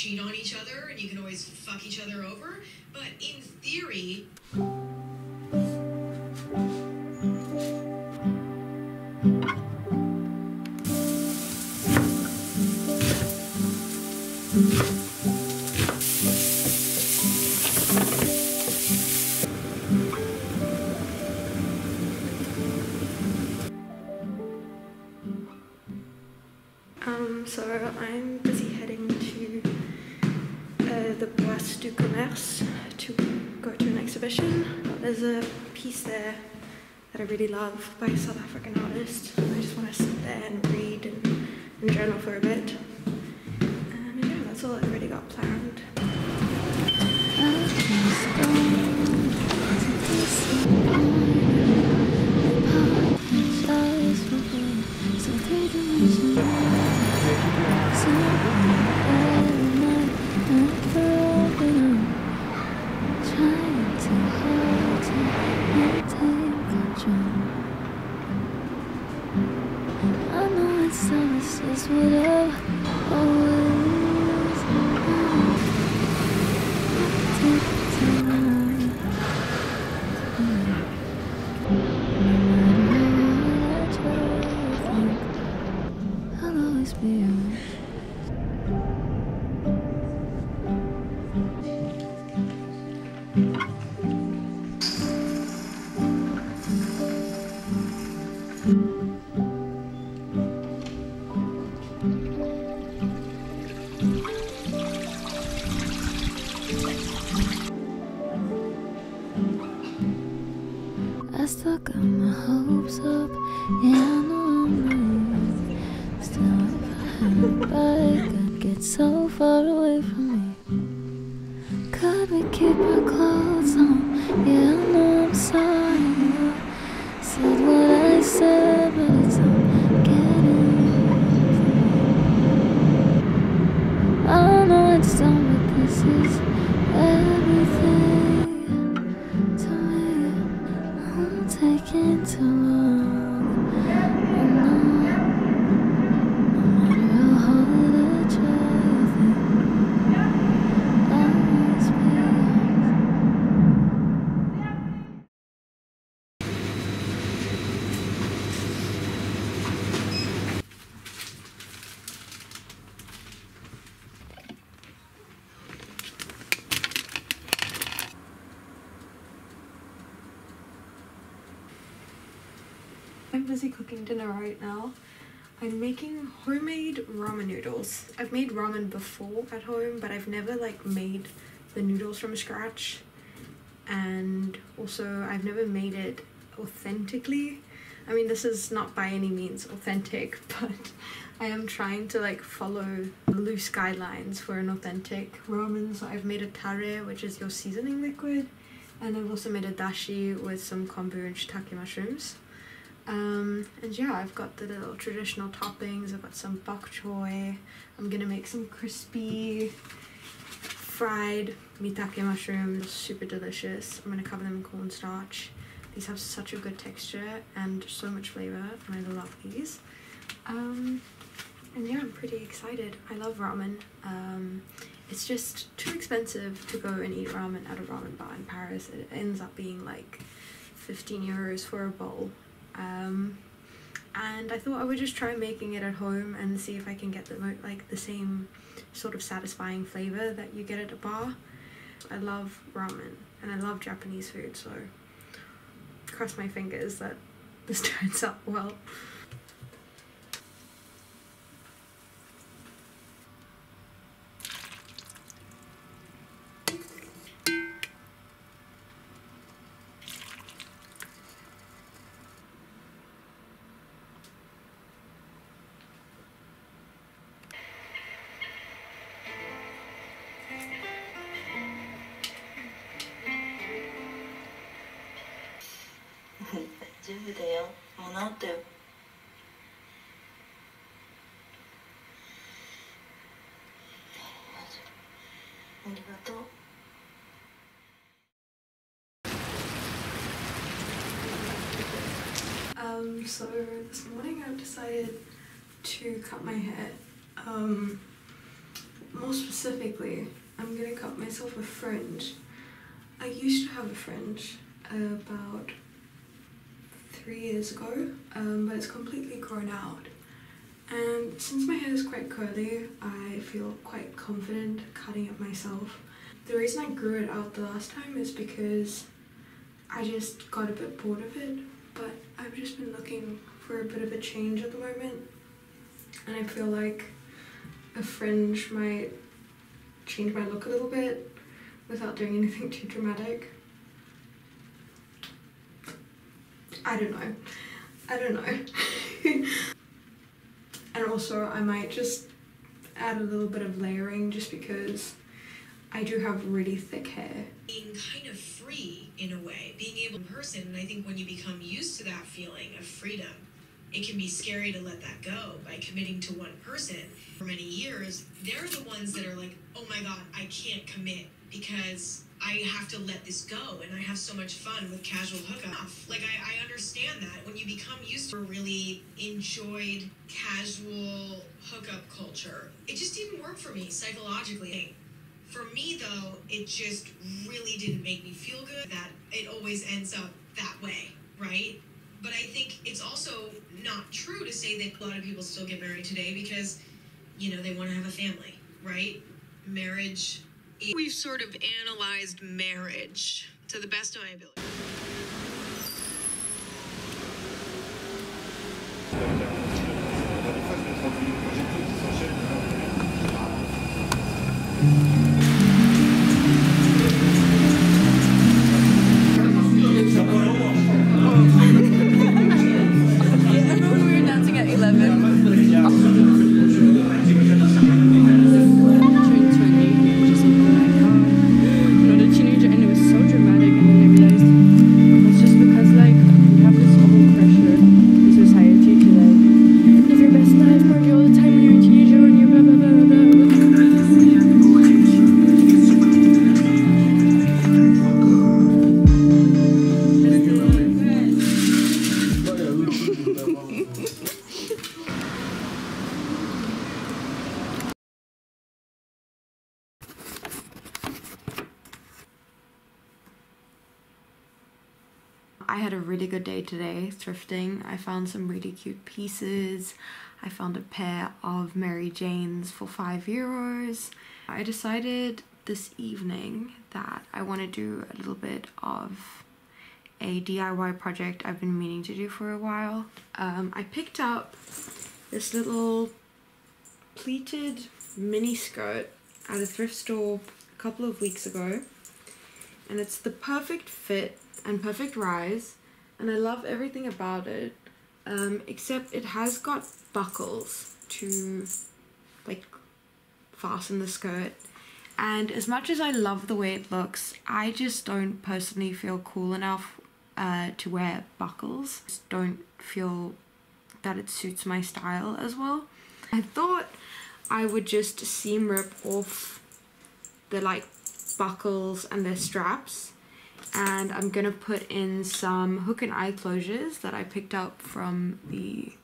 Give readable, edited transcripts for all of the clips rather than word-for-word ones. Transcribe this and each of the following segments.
cheat on each other and you can always fuck each other over. But in theory... So I'm busy heading to the Boîte du Commerce to go to an exhibition. There's a piece there that I really love by a South African artist. I just want to sit there and read and journal for a bit. And yeah, that's all I've really got planned. I still got my hopes up, yeah, I know I'm brave. Still, if I had back, I'd get so far away from me. Could we keep our clothes on? Yeah, I know I'm sorry. I said what I said, but it's all getting. I know it's done, but this is everything. Taking too long, and no matter how hard I try, I think I'll always be I'm busy cooking dinner right now. I'm making homemade ramen noodles. I've made ramen before at home, but I've never like made the noodles from scratch, and also I've never made it authentically. I mean, this is not by any means authentic, but I am trying to like follow loose guidelines for an authentic ramen. So I've made a tare, which is your seasoning liquid, and I've also made a dashi with some kombu and shiitake mushrooms. And yeah, I've got the little traditional toppings. I've got some bok choy. I'm gonna make some crispy fried mitake mushrooms, super delicious. I'm gonna cover them in cornstarch. These have such a good texture and so much flavor, and I love these. And yeah, I'm pretty excited. I love ramen. It's just too expensive to go and eat ramen at a ramen bar in Paris. It ends up being like 15 euros for a bowl. And I thought I would just try making it at home and see if I can get the same sort of satisfying flavor that you get at a bar. I love ramen and I love Japanese food, so cross my fingers that this turns out well. So this morning I've decided to cut my hair. more specifically, I'm gonna cut myself a fringe. I used to have a fringe about 3 years ago, but it's completely grown out. And since my hair is quite curly, I feel quite confident cutting it myself. The reason I grew it out the last time is because I just got a bit bored of it, but I've just been looking for a bit of a change at the moment, and I feel like a fringe might change my look a little bit without doing anything too dramatic. I don't know. And also I might just add a little bit of layering just because I do have really thick hair. Being kind of free in a way, being able in person, and I think when you become used to that feeling of freedom, it can be scary to let that go. By committing to one person for many years, they're the ones that are like, oh my god, I can't commit because I have to let this go, and I have so much fun with casual hookup. Like, I understand that. When you become used to really enjoyed casual hookup culture, it just didn't work for me psychologically. For me, though, it just really didn't make me feel good that it always ends up that way, right? But I think it's also not true to say that a lot of people still get married today because, you know, they want to have a family, right? Marriage. We've sort of analyzed marriage to the best of my ability. I had a really good day today thrifting. I found some really cute pieces. I found a pair of Mary Janes for €5. I decided this evening that I want to do a little bit of a DIY project I've been meaning to do for a while. I picked up this little pleated mini skirt at a thrift store a couple of weeks ago, and it's the perfect fit and perfect rise, and I love everything about it, except it has got buckles to like fasten the skirt, and as much as I love the way it looks, I just don't personally feel cool enough to wear buckles. Just don't feel that it suits my style as well. I thought I would just seam rip off the like buckles and their straps, and I'm gonna put in some hook and eye closures that I picked up from the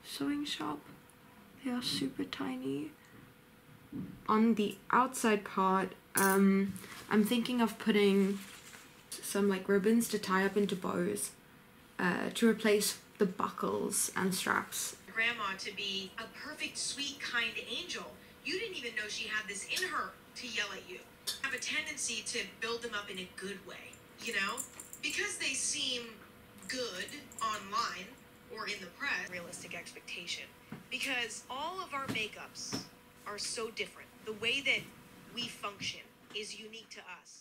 sewing shop. They are super tiny. On the outside part, I'm thinking of putting some like ribbons to tie up into bows to replace the buckles and straps. Grandma to be a perfect, sweet, kind angel. You didn't even know she had this in her to yell at you. Have a tendency to build them up in a good way, you know? Because they seem good online or in the press. Realistic expectation. Because all of our makeups are so different. The way that we function is unique to us.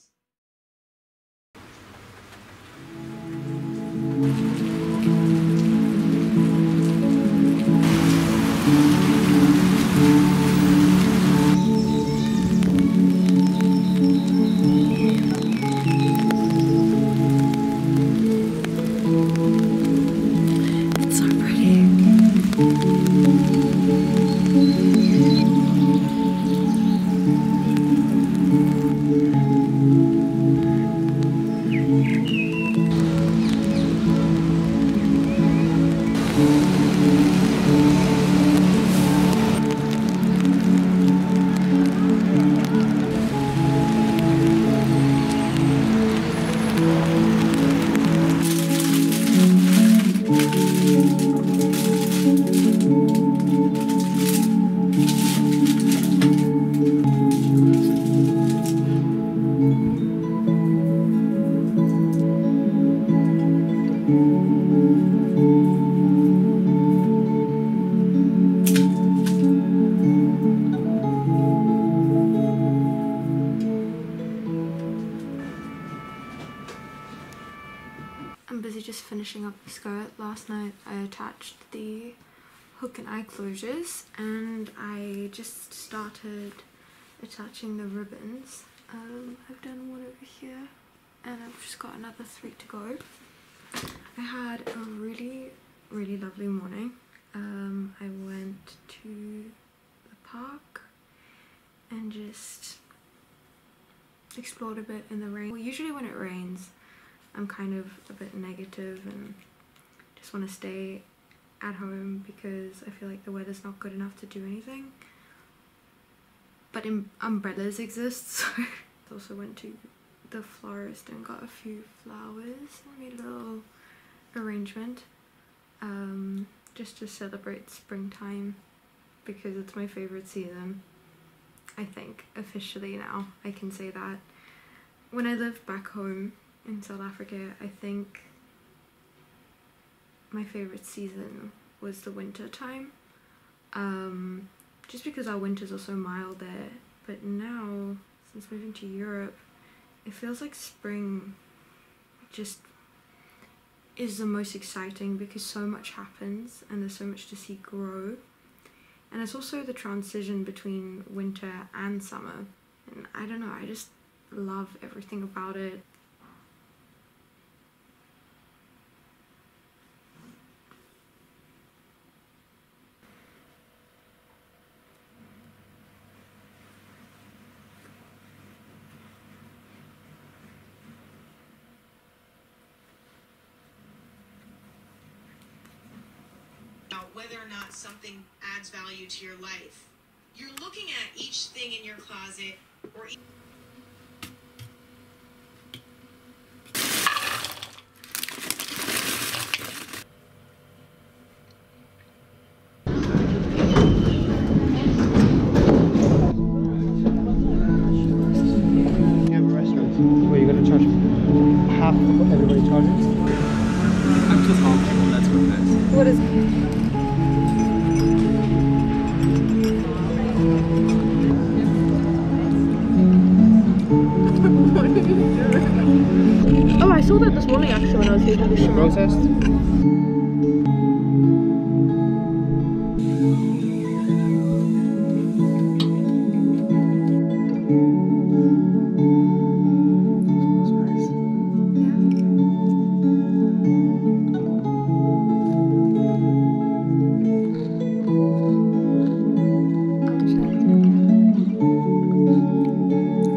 skirt, last night I attached the hook and eye closures and I just started attaching the ribbons. I've done one over here and I've just got another 3 to go. I had a really lovely morning. I went to the park and just explored a bit in the rain. Well, usually when it rains I'm kind of a bit negative and just want to stay at home because I feel like the weather's not good enough to do anything. But umbrellas exist, so I also went to the florist and got a few flowers and made a little arrangement just to celebrate springtime because it's my favorite season. I think officially now I can say that. When I lived back home in South Africa, I think my favorite season was the winter time, just because our winters are so mild there. But now, since moving to Europe, it feels like spring just is the most exciting because so much happens and there's so much to see grow. And it's also the transition between winter and summer. And I don't know, I just love everything about it. Whether or not something adds value to your life. You're looking at each thing in your closet or You have a restaurant where you're going to charge half of what everybody charges? I'm too comfortable, that's what it is. What is it? Oh, I saw that this morning actually when I was here to the shop. Protest?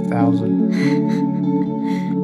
$1,000.